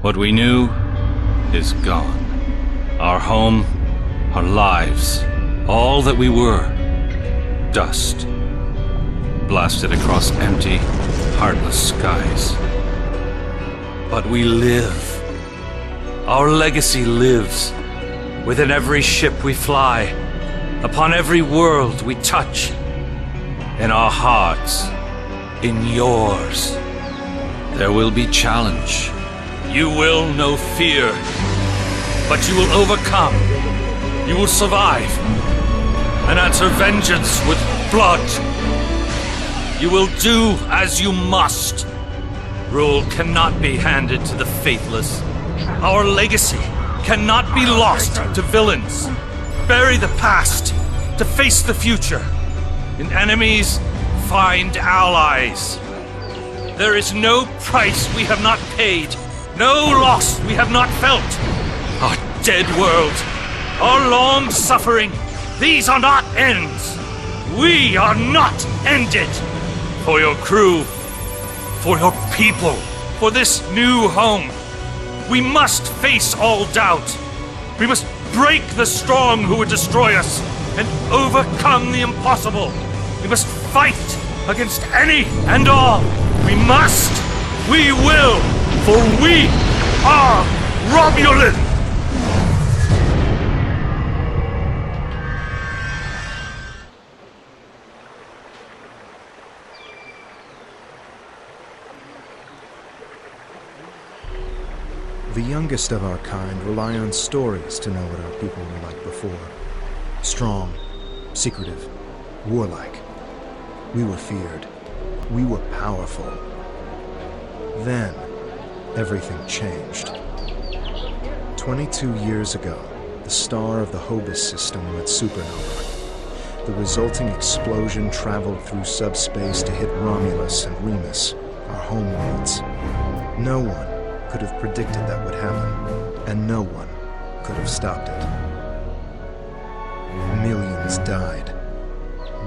What we knew is gone. Our home, our lives, all that we were, dust. Blasted across empty, heartless skies. But we live. Our legacy lives within every ship we fly, upon every world we touch, in our hearts, in yours. There will be challenge. You will know fear, but you will overcome. You will survive and answer vengeance with blood. You will do as you must. Rule cannot be handed to the faithless. Our legacy cannot be lost to villains. Bury the past to face the future. In enemies, find allies. There is no price we have not paid, no loss we have not felt. Our dead world, our long suffering, these are not ends. We are not ended. For your crew, for your people, for this new home, we must face all doubt. We must break the strong who would destroy us and overcome the impossible. We must fight against any and all. We must, we will, for we are Romulan! The youngest of our kind rely on stories to know what our people were like before. Strong, secretive, warlike. We were feared. We were powerful. Then, everything changed. 22 years ago, the star of the Hobus system went supernova. The resulting explosion traveled through subspace to hit Romulus and Remus, our homeworlds. No one could have predicted that would happen, and no one could have stopped it. Millions died.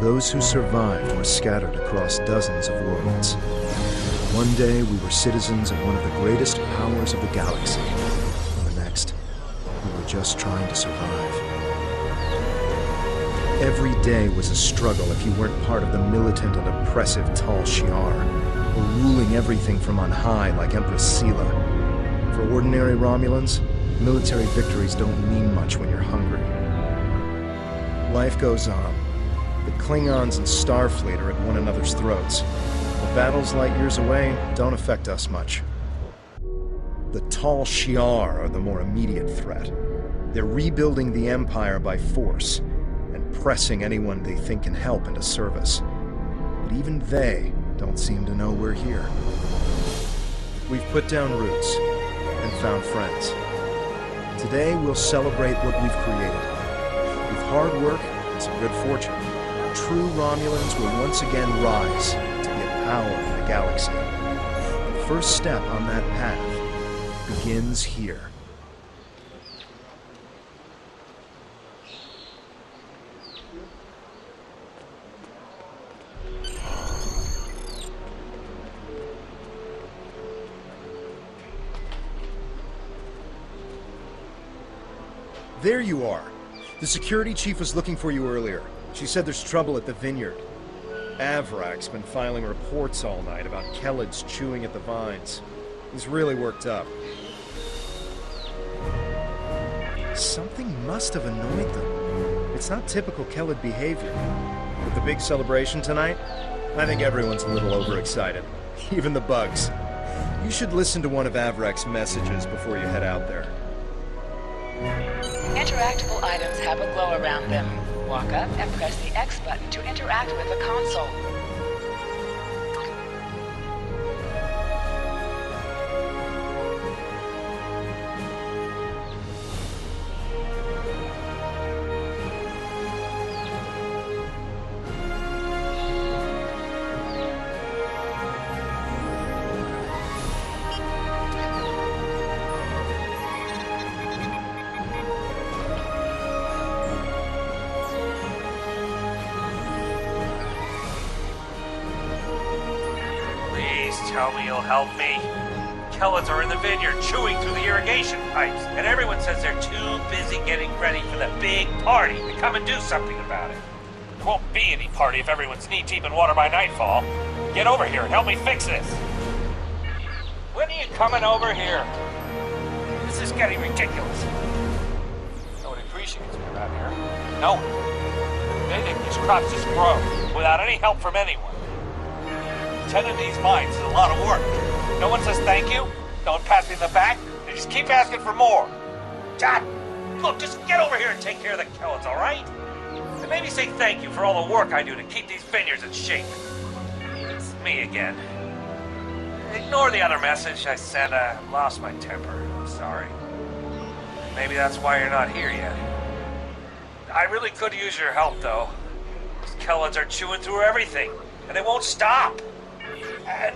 Those who survived were scattered across dozens of worlds. One day we were citizens of one of the greatest powers of the galaxy. And the next, we were just trying to survive. Every day was a struggle if you weren't part of the militant and oppressive Tal Shiar, or ruling everything from on high like Empress Sela. For ordinary Romulans, military victories don't mean much when you're hungry. Life goes on. The Klingons and Starfleet are at one another's throats. The battles light years away don't affect us much. The Tal Shiar are the more immediate threat. They're rebuilding the Empire by force, and pressing anyone they think can help into service. But even they don't seem to know we're here. We've put down roots and found friends. Today we'll celebrate what we've created. With hard work and some good fortune, true Romulans will once again rise to be a power in the galaxy. The first step on that path begins here. There you are. The security chief was looking for you earlier. She said there's trouble at the vineyard. Avrak's been filing reports all night about Kellids chewing at the vines. He's really worked up. Something must have annoyed them. It's not typical Kellid behavior. With the big celebration tonight, I think everyone's a little overexcited. Even the bugs. You should listen to one of Avrak's messages before you head out there. Interactable items have a glow around them. Walk up and press the X button to interact with the console. Tell me you'll help me. Kellids are in the vineyard chewing through the irrigation pipes, and everyone says they're too busy getting ready for the big party to come and do something about it. There won't be any party if everyone's knee-deep in water by nightfall. Get over here and help me fix this. When are you coming over here? This is getting ridiculous. Nobody appreciates me around here. No one. They think these crops just grow without any help from anyone. Tending these mines is a lot of work. No one says thank you. No one pats me in the back. They just keep asking for more. Dad, look, just get over here and take care of the Kellids, all right? And maybe say thank you for all the work I do to keep these vineyards in shape. It's me again. Ignore the other message I sent. Lost my temper. I'm sorry. Maybe that's why you're not here yet. I really could use your help, though. These Kellids are chewing through everything, and they won't stop.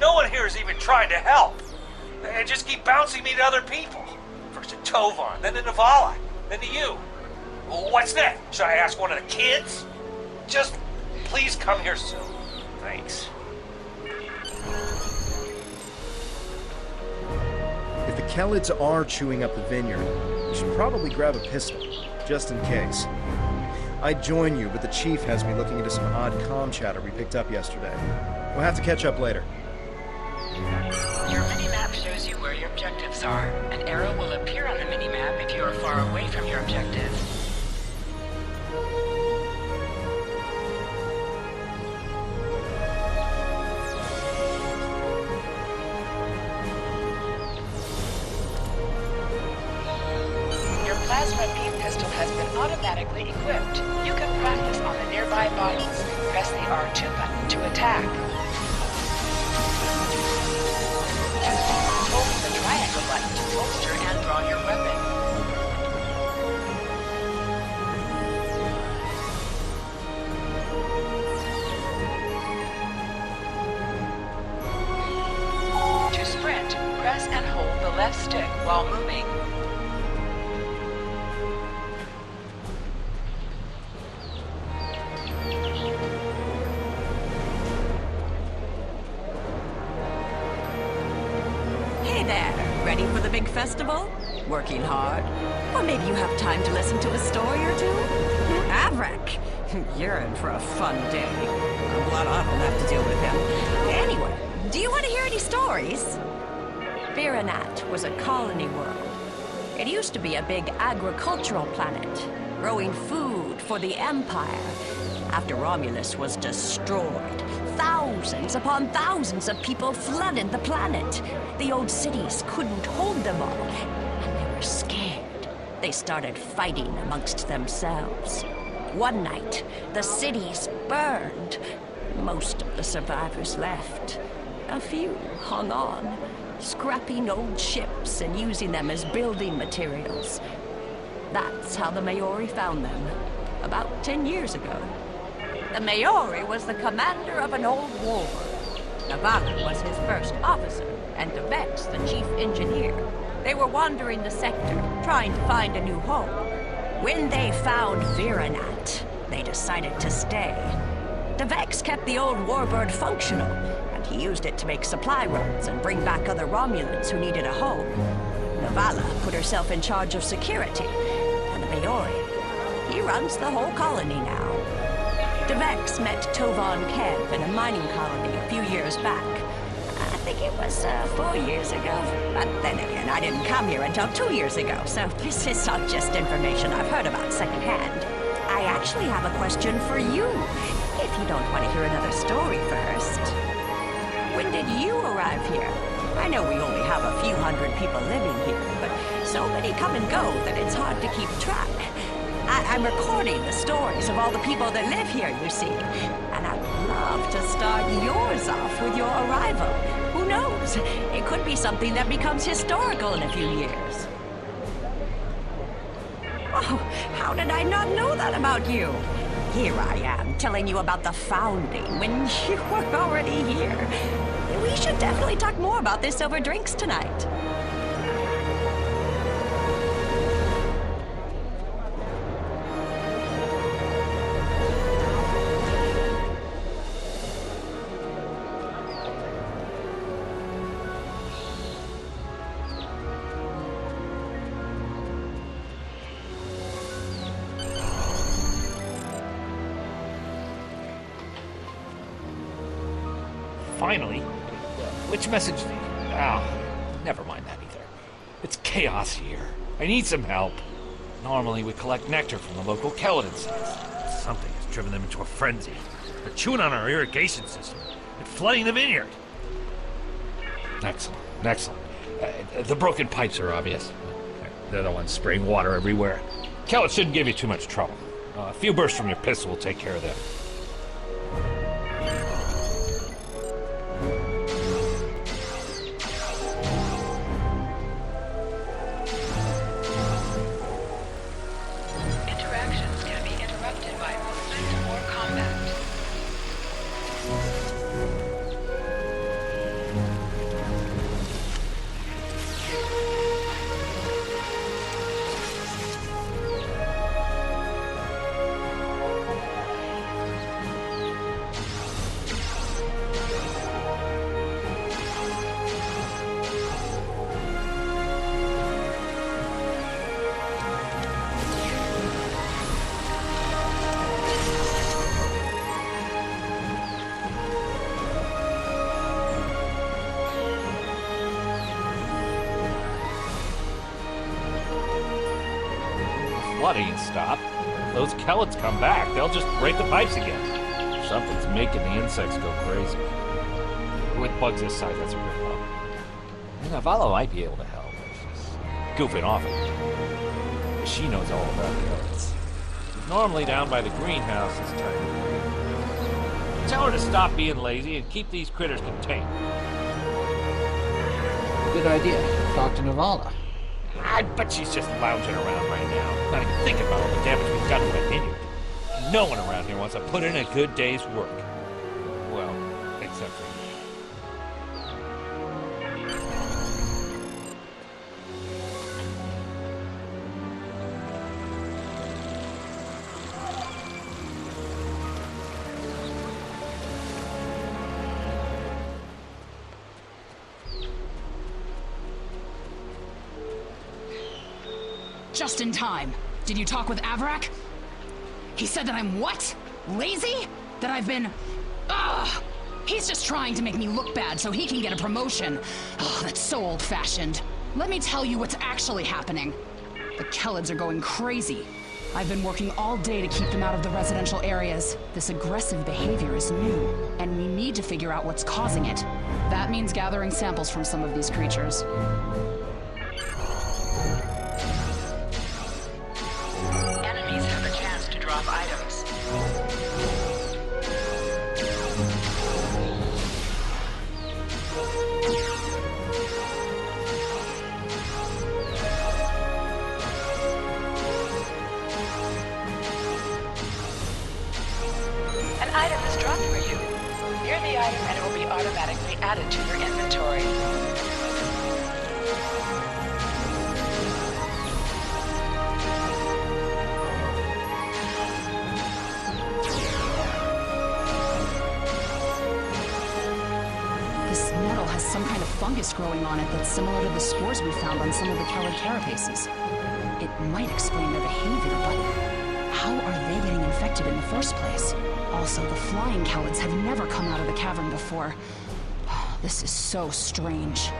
No one here is even trying to help. They just keep bouncing me to other people. First to Tovan, then to Navala, then to you. What's next? Should I ask one of the kids? Just please come here soon. Thanks. If the Kellids are chewing up the vineyard, you should probably grab a pistol, just in case. I'd join you, but the chief has me looking into some odd comm chatter we picked up yesterday. We'll have to catch up later. Your minimap shows you where your objectives are. An arrow will appear on the minimap if you are far away from your objective. Your plasma beam pistol has been automatically equipped. You can practice on the nearby bottles. Press the R2 button to attack. Hold the triangle button to holster and draw your weapon. To sprint, press and hold the left stick while moving. Ready for the big festival? Working hard? Or maybe you have time to listen to a story or two? Avrik! You're in for a fun day. I'm glad I don't have to deal with him. Anyway, do you want to hear any stories? Virinat was a colony world. It used to be a big agricultural planet, growing food for the Empire. After Romulus was destroyed, thousands upon thousands of people flooded the planet. The old cities couldn't hold them all, and they were scared. They started fighting amongst themselves. One night, the cities burned. Most of the survivors left. A few hung on, scrapping old ships and using them as building materials. That's how the Maori found them, about 10 years ago. The Maori was the commander of an old war. Navala was his first officer, and Devex the chief engineer. They were wandering the sector, trying to find a new home. When they found Virinat, they decided to stay. Devex kept the old warbird functional, and he used it to make supply runs and bring back other Romulans who needed a home. Navala put herself in charge of security, and the Maori, he runs the whole colony now. Devex met Tovan Kev in a mining colony a few years back. I think it was 4 years ago. But then again, I didn't come here until 2 years ago, so this is not just information I've heard about secondhand. I actually have a question for you, if you don't want to hear another story first. When did you arrive here? I know we only have a few hundred people living here, but so many come and go that it's hard to keep track. I'm recording the stories of all the people that live here, you see. And I'd love to start yours off with your arrival. Who knows? It could be something that becomes historical in a few years. Oh, how did I not know that about you? Here I am, telling you about the founding when you were already here. We should definitely talk more about this over drinks tonight. finally. Which message? Never mind that either. It's chaos here. I need some help. Normally we collect nectar from the local Keladin seeds. Something has driven them into a frenzy. They're chewing on our irrigation system and flooding the vineyard. Excellent, excellent. The broken pipes are obvious. They're the ones spraying water everywhere. Kellet shouldn't give you too much trouble. A few bursts from your pistol will take care of them. Interactions can be interrupted by movement or combat. Flooding stop. Those Kellets come back, they'll just break the pipes again. Something's making the insects go crazy. With bugs this size, that's a real problem. Navala might be able to help. She's goofing off a bit. She knows all about Kellets. She's normally down by the greenhouse this time of year. Tell her to stop being lazy and keep these critters contained. Good idea. Talk to Navala. I bet she's just lounging around right now, not even thinking about all the damage we've done to the vineyard. No one around here wants to put in a good day's work. Well, except for me. Just in time. Did you talk with Avrak? He said that I'm what? Lazy? That I've been... Ugh! He's just trying to make me look bad so he can get a promotion. Oh, that's so old-fashioned. Let me tell you what's actually happening. The Kellids are going crazy. I've been working all day to keep them out of the residential areas. This aggressive behavior is new, and we need to figure out what's causing it. That means gathering samples from some of these creatures. Enemies have a chance to drop items. An item is dropped for you. Near the item and it will be automatically added to your inventory. This metal has some kind of fungus growing on it that's similar to the spores we found on some of the Kellid carapaces. It might explain their behavior, but how are they getting infected in the first place? Also, the flying Kellids have never come out of the cavern before. This is so strange.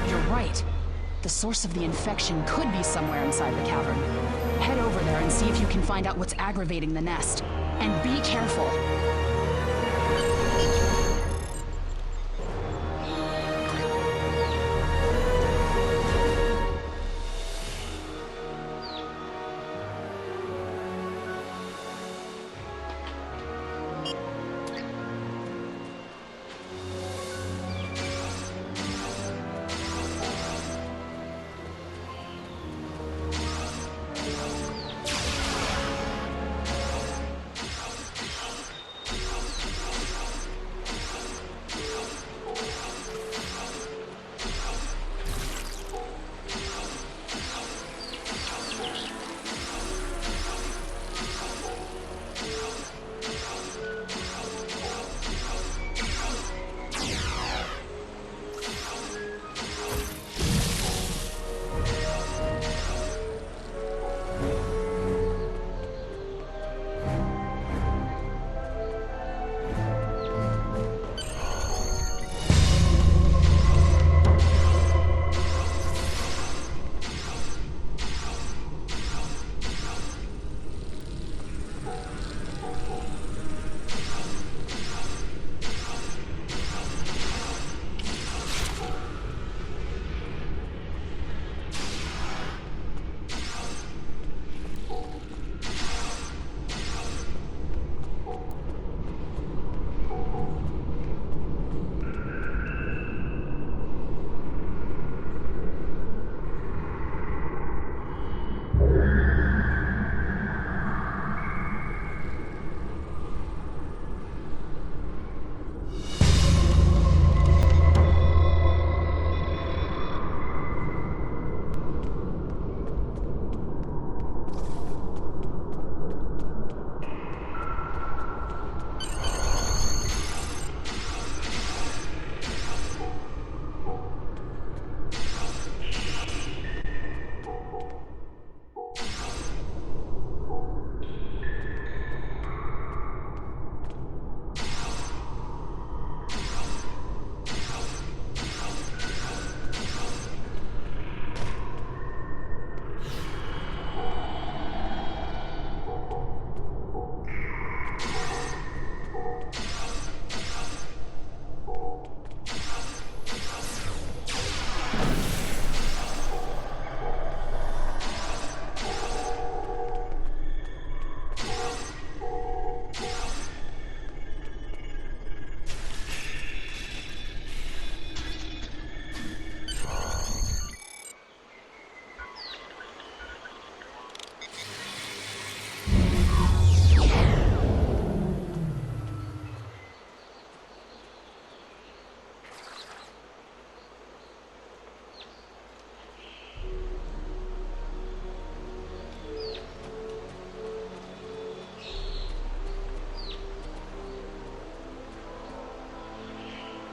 You're right. The source of the infection could be somewhere inside the cavern. Head over there and see if you can find out what's aggravating the nest. And be careful.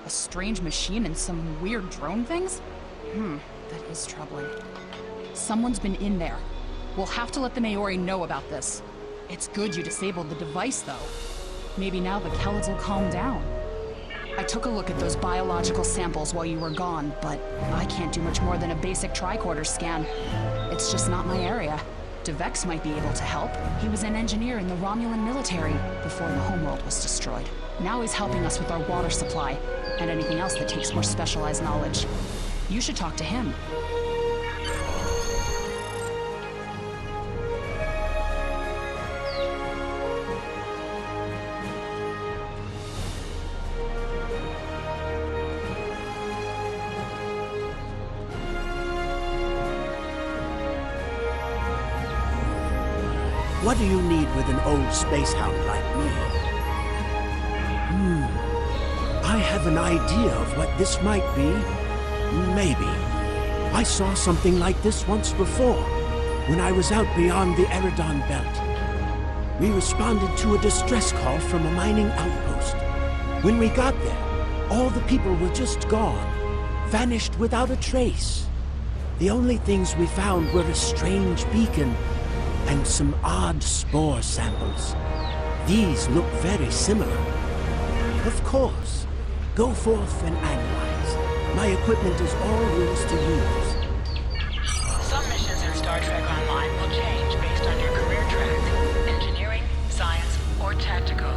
A strange machine and some weird drone things? That is troubling. Someone's been in there. We'll have to let the Maori know about this. It's good you disabled the device, though. Maybe now the Kellids will calm down. I took a look at those biological samples while you were gone, but I can't do much more than a basic tricorder scan. It's just not my area. DeVex might be able to help. He was an engineer in the Romulan military before the homeworld was destroyed. Now he's helping us with our water supply, and anything else that takes more specialized knowledge. You should talk to him. What do you need with an old space hound like me? I have an idea of what this might be. Maybe. I saw something like this once before, when I was out beyond the Eridon Belt. We responded to a distress call from a mining outpost. When we got there, all the people were just gone, vanished without a trace. The only things we found were a strange beacon and some odd spore samples. These look very similar. Of course, go forth and analyze. My equipment is all yours to use. Some missions in Star Trek Online will change based on your career track. Engineering, science, or tactical.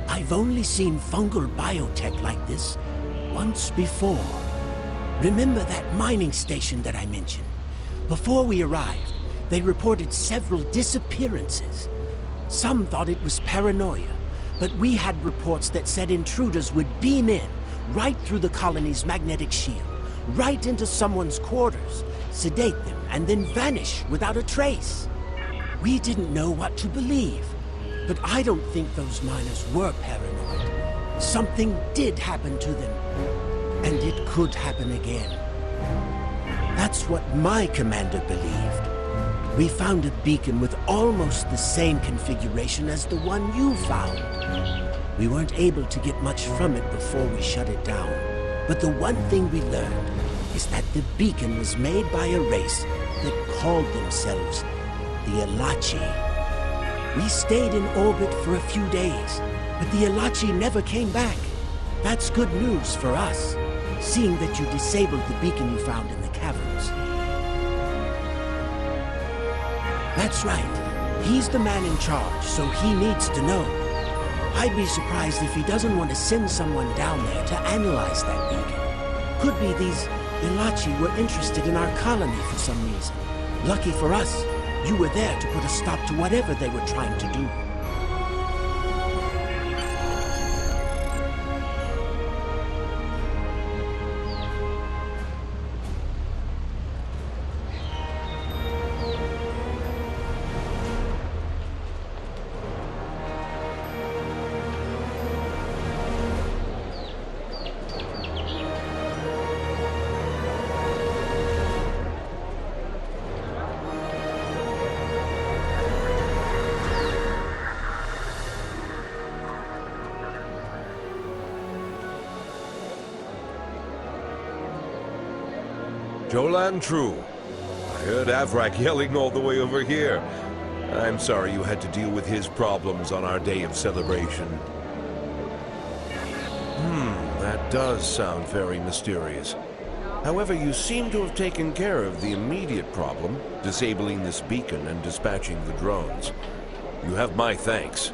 I've only seen fungal biotech like this once before. Remember that mining station that I mentioned? Before we arrived, they reported several disappearances. Some thought it was paranoia, but we had reports that said intruders would beam in right through the colony's magnetic shield, right into someone's quarters, sedate them, and then vanish without a trace. We didn't know what to believe. But I don't think those miners were paranoid. Something did happen to them, and it could happen again. That's what my commander believed. We found a beacon with almost the same configuration as the one you found. We weren't able to get much from it before we shut it down. But the one thing we learned is that the beacon was made by a race that called themselves the Elachi. We stayed in orbit for a few days, but the Elachi never came back. That's good news for us, seeing that you disabled the beacon you found in the caverns. That's right. He's the man in charge, so he needs to know. I'd be surprised if he doesn't want to send someone down there to analyze that beacon. Could be these Elachi were interested in our colony for some reason. Lucky for us, you were there to put a stop to whatever they were trying to do. Jolan True. I heard Avrak yelling all the way over here. I'm sorry you had to deal with his problems on our day of celebration. That does sound very mysterious. However, you seem to have taken care of the immediate problem, disabling this beacon and dispatching the drones. You have my thanks.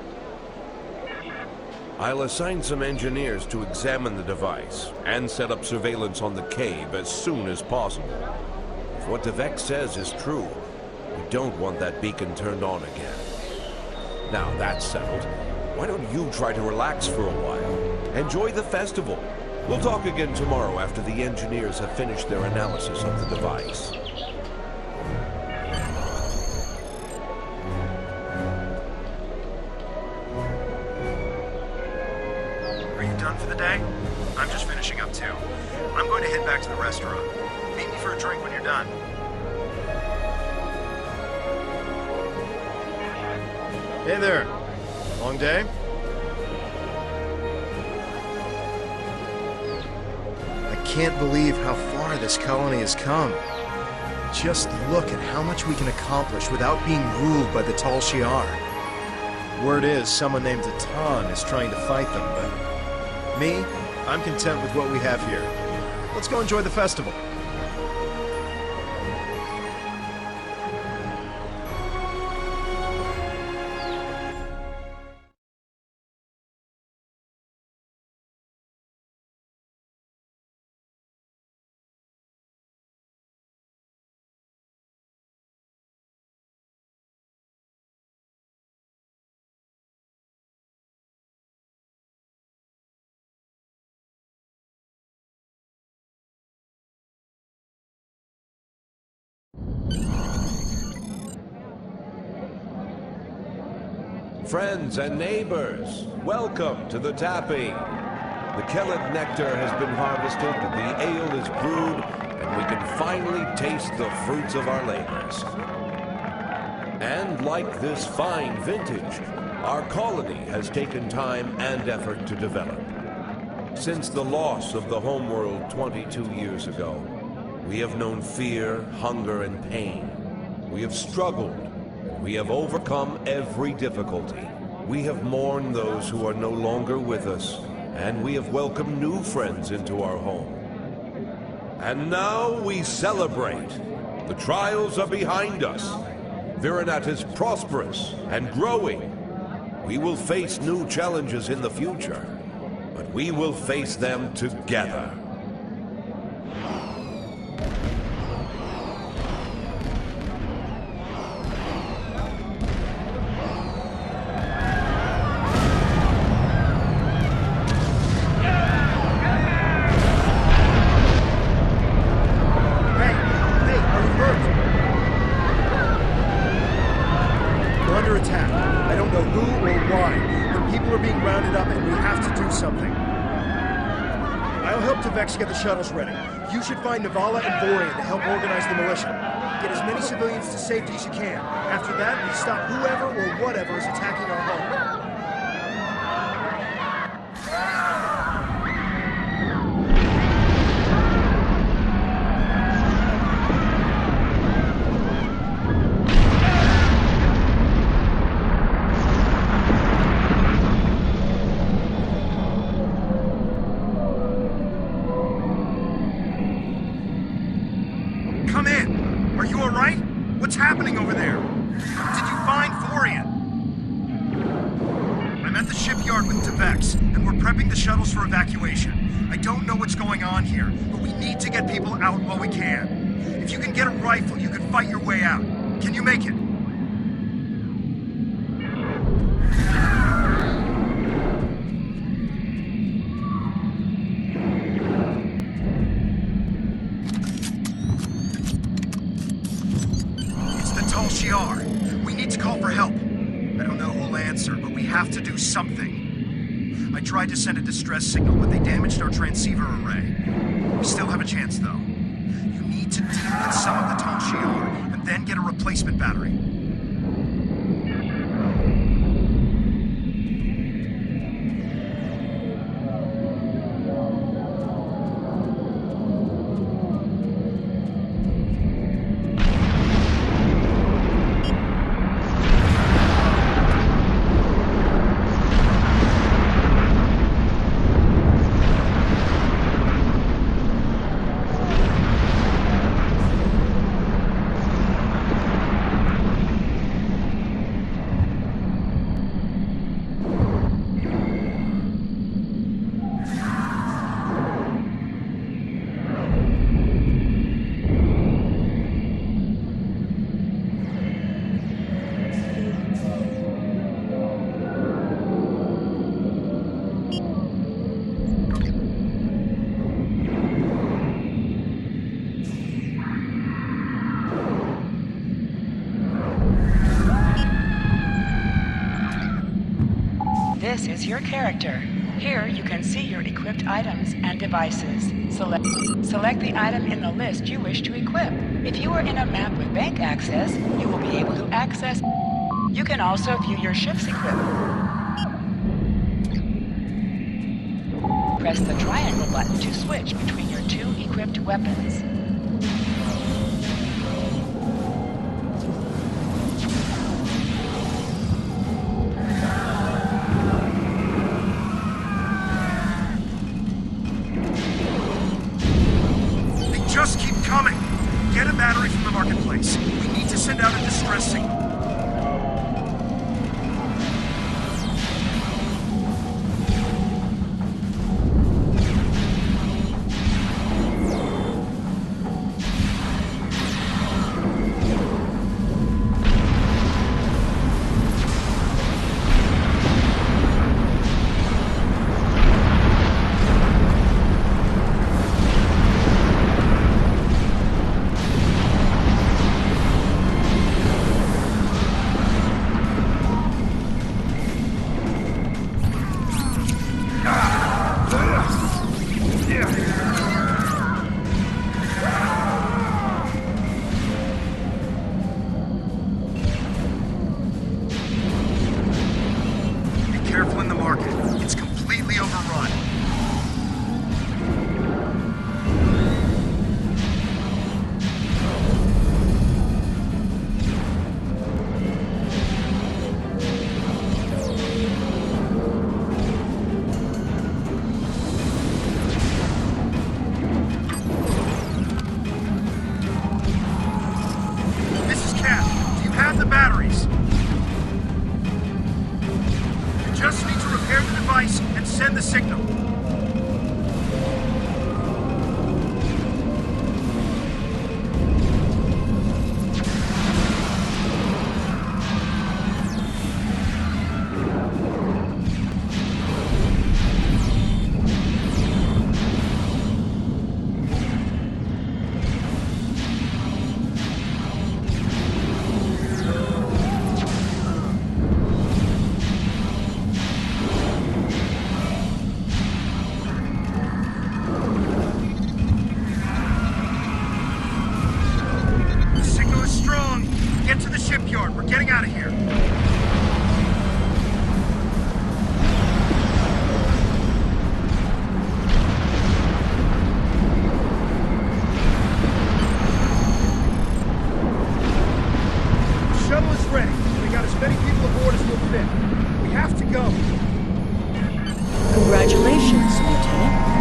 I'll assign some engineers to examine the device and set up surveillance on the cave as soon as possible. If what DeVex says is true, we don't want that beacon turned on again. Now that's settled, why don't you try to relax for a while? Enjoy the festival. We'll talk again tomorrow after the engineers have finished their analysis of the device. Are you done for the day? I'm just finishing up too. I'm going to head back to the restaurant. Meet me for a drink when you're done. Hey there. Long day? I can't believe how far this colony has come. Just look at how much we can accomplish without being ruled by the Tal Shiar. Word is, someone named Atan is trying to fight them, but me, I'm content with what we have here. Let's go enjoy the festival. Friends and neighbors, welcome to the tapping. The Kellet nectar has been harvested, the ale is brewed, and we can finally taste the fruits of our labors. And like this fine vintage, our colony has taken time and effort to develop. Since the loss of the homeworld 22 years ago, we have known fear, hunger, and pain. We have struggled. We have overcome every difficulty. We have mourned those who are no longer with us, and we have welcomed new friends into our home. And now we celebrate. The trials are behind us. Virinat is prosperous and growing. We will face new challenges in the future, but we will face them together. Get the shuttles ready. You should find Navala and Vorian to help organize the militia. Get as many civilians to safety as you can. After that, we stop whoever or whatever is attacking our home. Shuttles for evacuation. I don't know what's going on here, but we need to get people out while we can. If you can get a rifle, you can fight your way out. Can you make it? It's the Tal Shiar. We need to call for help. I don't know who'll answer, but we have to do something. I tried to send a distress signal, but they damaged our transceiver array. We still have a chance, though. You need to deal with some of the Tal Shiar, and then get a replacement battery. This is your character. Here, you can see your equipped items and devices. Select the item in the list you wish to equip. If you are in a map with bank access, you will be able to access... You can also view your ship's equipment. Press the triangle button to switch between your two equipped weapons. They just keep coming! Get a battery from the marketplace. We need to send out a distress signal. Careful in the market. It's completely overrun. This is Cap. Do you have the batteries? Just need to repair the device and send the signal. Get to the shipyard. We're getting out of here. The shuttle is ready. We got as many people aboard as will fit. We have to go. Congratulations, Lieutenant.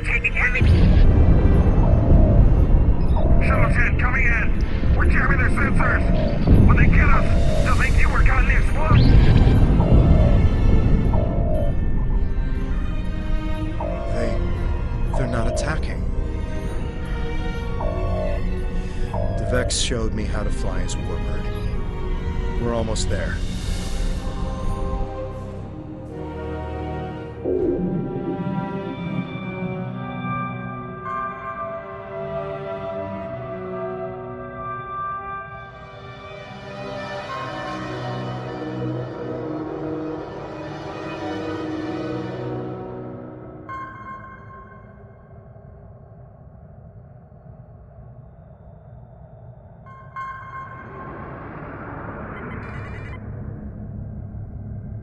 taking heavy... Shuttle 10 coming in. We're jamming their sensors. When they get us, they'll think you were goddamn swamp. They're not attacking. Vex showed me how to fly his warbird. We're almost there.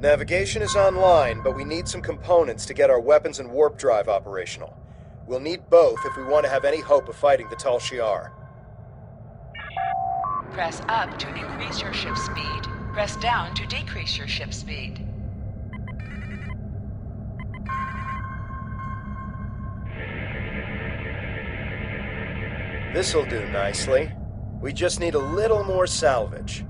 Navigation is online, but we need some components to get our weapons and warp drive operational. We'll need both if we want to have any hope of fighting the Tal Shiar. Press up to increase your ship speed. Press down to decrease your ship speed. This'll do nicely. We just need a little more salvage.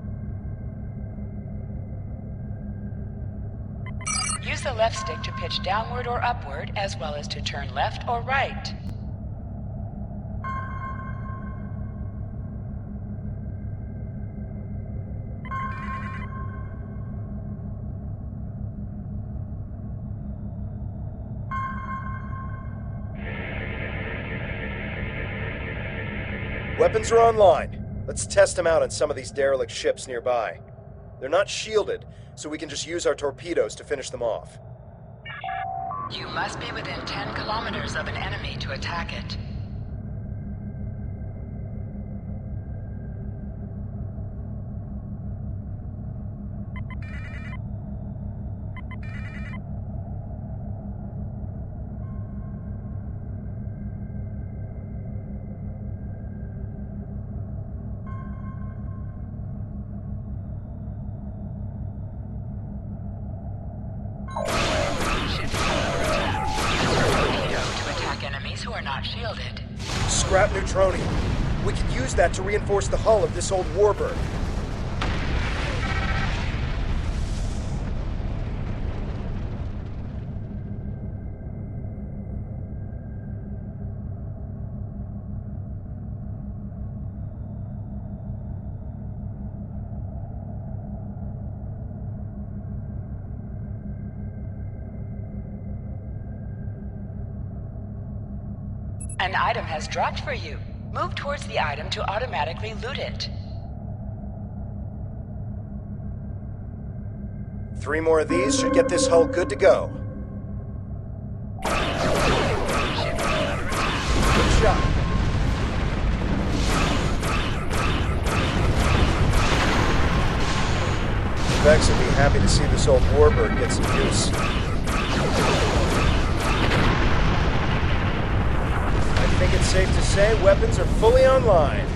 Use the left stick to pitch downward or upward, as well as to turn left or right. Weapons are online. Let's test them out on some of these derelict ships nearby. They're not shielded, so we can just use our torpedoes to finish them off. You must be within 10 kilometers of an enemy to attack it. Who are not shielded. Scrap neutronium. We could use that to reinforce the hull of this old warbird. An item has dropped for you. Move towards the item to automatically loot it. 3 more of these should get this hull good to go. Good shot. Vex will be happy to see this old warbird get some use. I think it's safe to say weapons are fully online.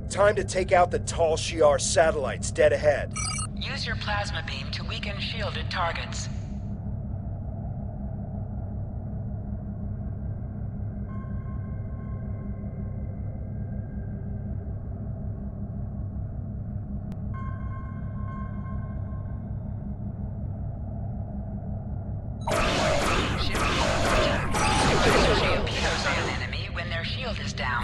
Time to take out the Tal Shiar satellites dead ahead. Use your plasma beam to weaken shielded targets. Torpedoes on an enemy when their shield is down.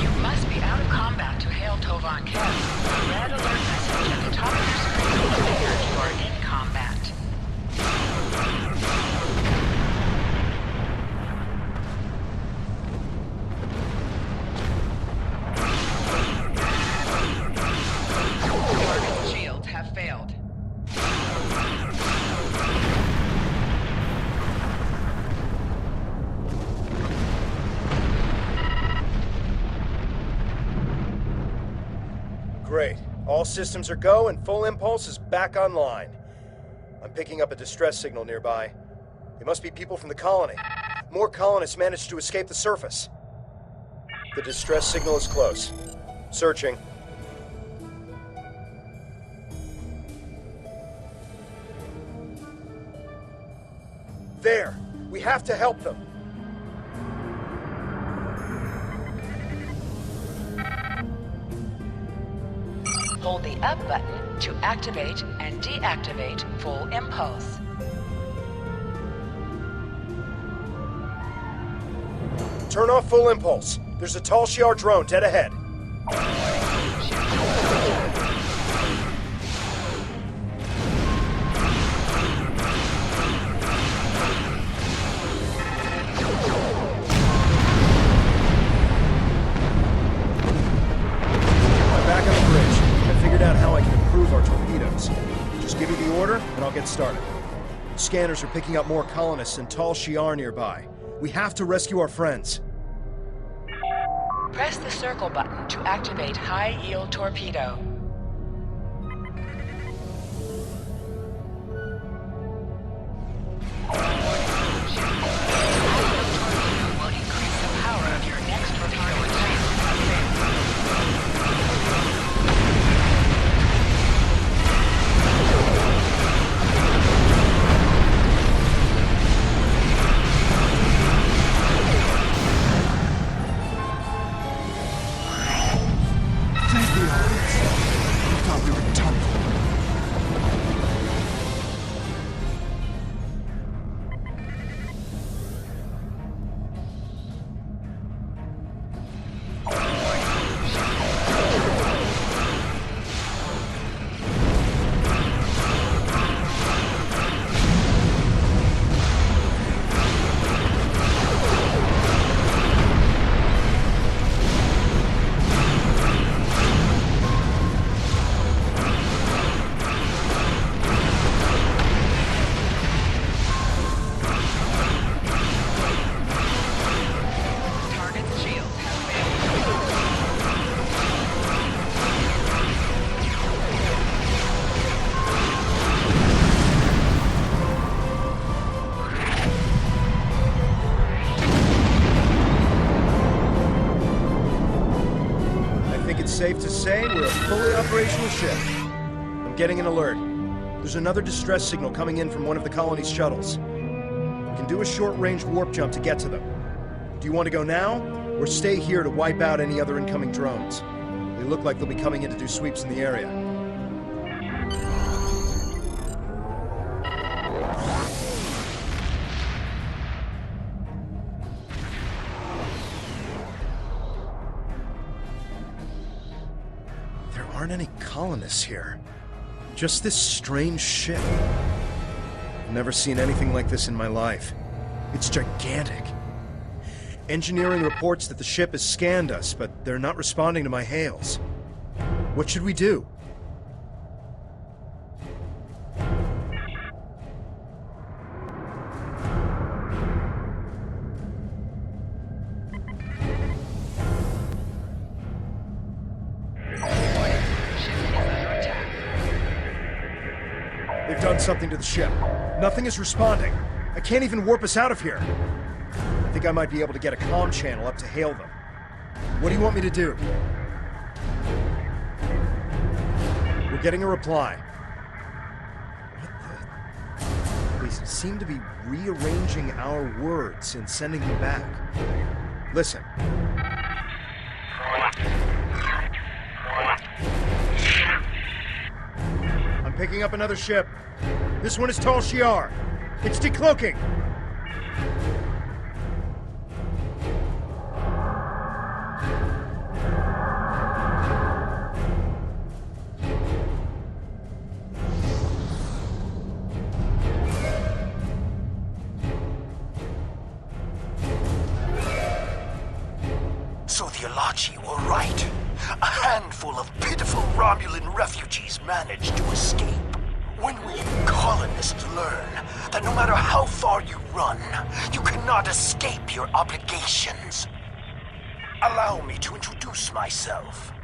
You must be out of combat to hail Tovan Kev. A red alert message at the top of your screen will appear if you are in combat. Target shields have failed. Great. All systems are go and full impulse is back online. I'm picking up a distress signal nearby. It must be people from the colony. More colonists managed to escape the surface. The distress signal is close. Searching. There! We have to help them! Hold the up button to activate and deactivate full impulse. Turn off full impulse. There's a Tal Shiar drone dead ahead. I'm back on the bridge. I figured out how I can improve our torpedoes. Just give me the order, and I'll get started. Scanners are picking up more colonists in Tal Shiar nearby. We have to rescue our friends. Press the circle button to activate high-yield torpedo. It's safe to say we're a fully operational ship. I'm getting an alert. There's another distress signal coming in from one of the colony's shuttles. We can do a short-range warp jump to get to them. Do you want to go now, or stay here to wipe out any other incoming drones? They look like they'll be coming in to do sweeps in the area. There aren't any colonists here. Just this strange ship. I've never seen anything like this in my life. It's gigantic. Engineering reports that the ship has scanned us, but they're not responding to my hails. What should we do? They've done something to the ship. Nothing is responding. I can't even warp us out of here. I think I might be able to get a comm channel up to hail them. What do you want me to do? We're getting a reply. What the... They seem to be rearranging our words and sending them back. Listen. I'm picking up another ship. This one is Tal Shiar. It's decloaking. So the Alachi were right. A handful of pitiful Romulan refugees managed to escape. When will you colonists learn that no matter how far you run, you cannot escape your obligations? Allow me to introduce myself.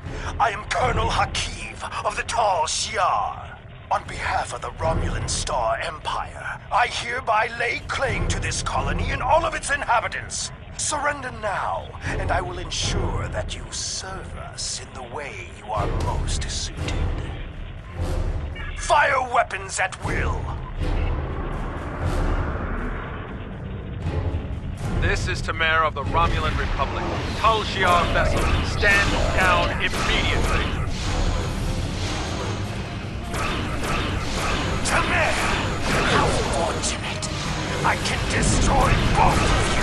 I am Colonel Hakiv of the Tal Shiar. On behalf of the Romulan Star Empire, I hereby lay claim to this colony and all of its inhabitants. Surrender now, and I will ensure that you serve us in the way you are most suited. Fire weapons at will! This is Tamer of the Romulan Republic. Tal Shiar vessel, stand down immediately. Tamer! How fortunate! I can destroy both of you!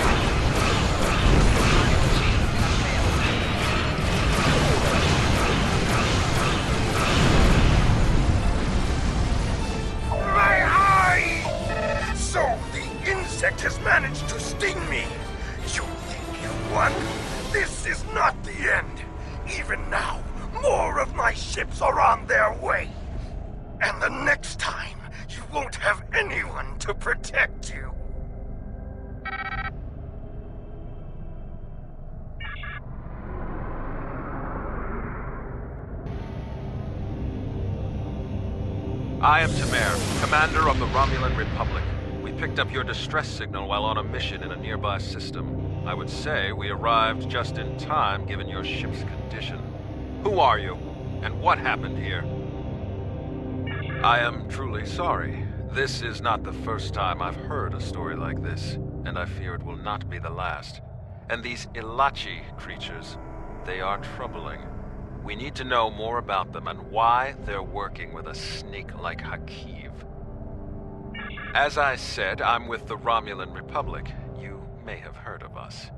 My eye! So the insect has managed to sting me. You think you won? This is not the end. Even now, more of my ships are on their way. And the next time, you won't have anyone to protect you. I am Tamer, commander of the Romulan Republic. We picked up your distress signal while on a mission in a nearby system. I would say we arrived just in time given your ship's condition. Who are you? And what happened here? I am truly sorry. This is not the first time I've heard a story like this, and I fear it will not be the last. And these Ilachi creatures, they are troubling. We need to know more about them and why they're working with a snake like Hakiv. As I said, I'm with the Romulan Republic. You may have heard of us.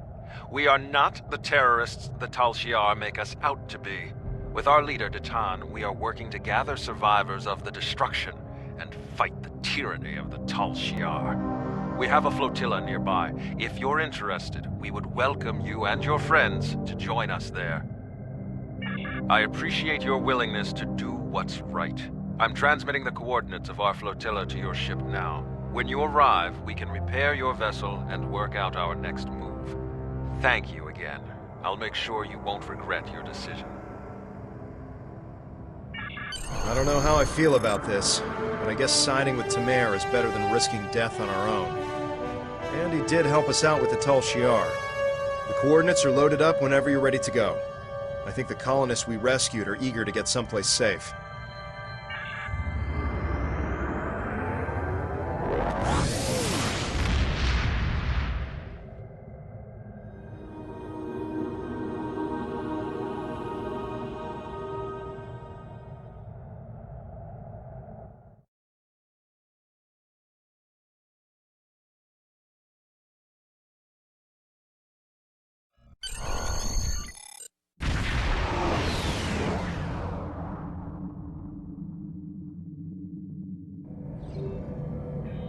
We are not the terrorists the Tal Shiar make us out to be. With our leader, Datan, we are working to gather survivors of the destruction and fight the tyranny of the Tal Shiar. We have a flotilla nearby. If you're interested, we would welcome you and your friends to join us there. I appreciate your willingness to do what's right. I'm transmitting the coordinates of our flotilla to your ship now. When you arrive, we can repair your vessel and work out our next move. Thank you again. I'll make sure you won't regret your decision. I don't know how I feel about this, but I guess siding with Tamer is better than risking death on our own. And he did help us out with the Tal Shiar. The coordinates are loaded up whenever you're ready to go. I think the colonists we rescued are eager to get someplace safe.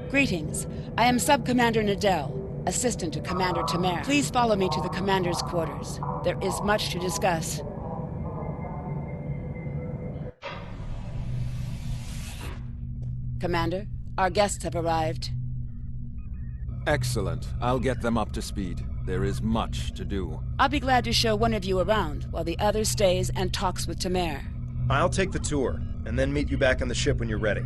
Greetings. I am Sub-Commander Nadell, assistant to Commander Tamer. Please follow me to the Commander's quarters. There is much to discuss. Commander, our guests have arrived. Excellent. I'll get them up to speed. There is much to do. I'll be glad to show one of you around, while the other stays and talks with Tamer. I'll take the tour, and then meet you back on the ship when you're ready.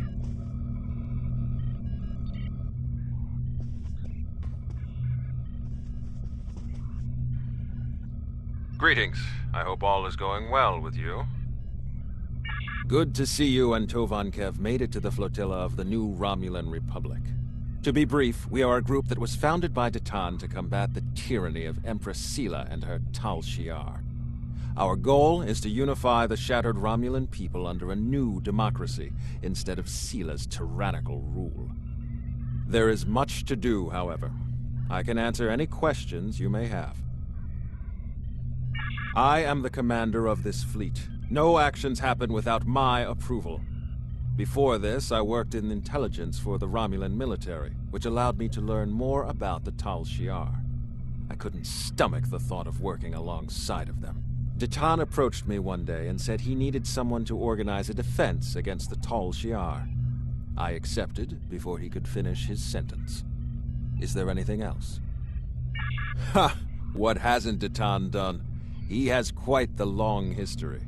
Greetings. I hope all is going well with you. Good to see you and Tovankev made it to the flotilla of the new Romulan Republic. To be brief, we are a group that was founded by Datan to combat the tyranny of Empress Sela and her Tal Shiar. Our goal is to unify the shattered Romulan people under a new democracy instead of Sela's tyrannical rule. There is much to do, however. I can answer any questions you may have. I am the commander of this fleet. No actions happen without my approval. Before this, I worked in intelligence for the Romulan military, which allowed me to learn more about the Tal Shiar. I couldn't stomach the thought of working alongside of them. Datan approached me one day and said he needed someone to organize a defense against the Tal Shiar. I accepted before he could finish his sentence. Is there anything else? Ha! What hasn't Datan done? He has quite the long history.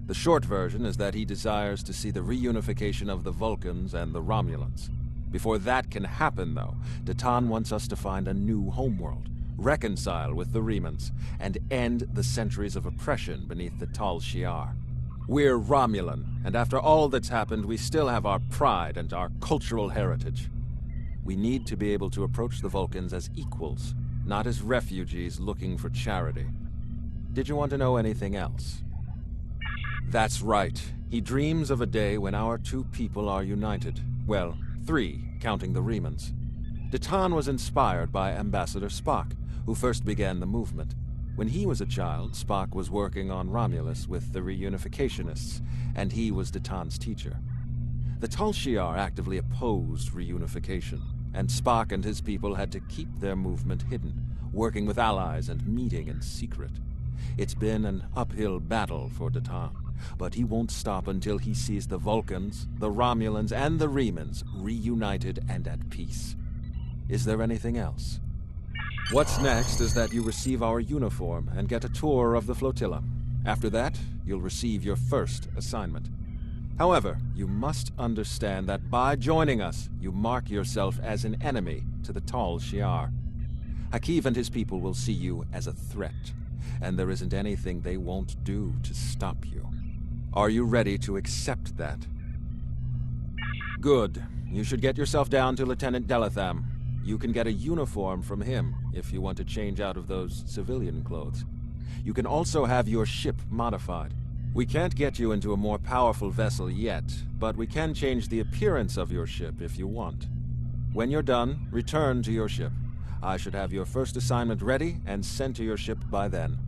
The short version is that he desires to see the reunification of the Vulcans and the Romulans. Before that can happen, though, Datan wants us to find a new homeworld, reconcile with the Remans, and end the centuries of oppression beneath the Tal Shiar. We're Romulan, and after all that's happened, we still have our pride and our cultural heritage. We need to be able to approach the Vulcans as equals, not as refugees looking for charity. Did you want to know anything else? That's right. He dreams of a day when our two people are united. Well, three, counting the Remans. Datan was inspired by Ambassador Spock, who first began the movement. When he was a child, Spock was working on Romulus with the reunificationists, and he was Datan's teacher. The Tal Shiar actively opposed reunification, and Spock and his people had to keep their movement hidden, working with allies and meeting in secret. It's been an uphill battle for Datan, but he won't stop until he sees the Vulcans, the Romulans, and the Remans reunited and at peace. Is there anything else? What's next is that you receive our uniform and get a tour of the flotilla. After that, you'll receive your first assignment. However, you must understand that by joining us, you mark yourself as an enemy to the Tal Shiar. Hakiv and his people will see you as a threat, and there isn't anything they won't do to stop you. Are you ready to accept that? Good. You should get yourself down to Lieutenant Delatham. You can get a uniform from him if you want to change out of those civilian clothes. You can also have your ship modified. We can't get you into a more powerful vessel yet, but we can change the appearance of your ship if you want. When you're done, return to your ship. I should have your first assignment ready and sent to your ship by then.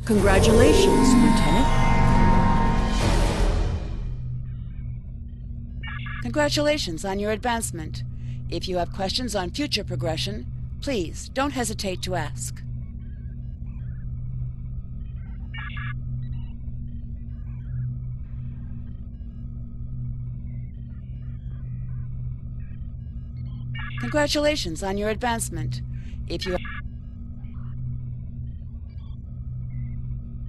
Congratulations, Lieutenant. Congratulations on your advancement. If you have questions on future progression, please don't hesitate to ask. Congratulations on your advancement. If you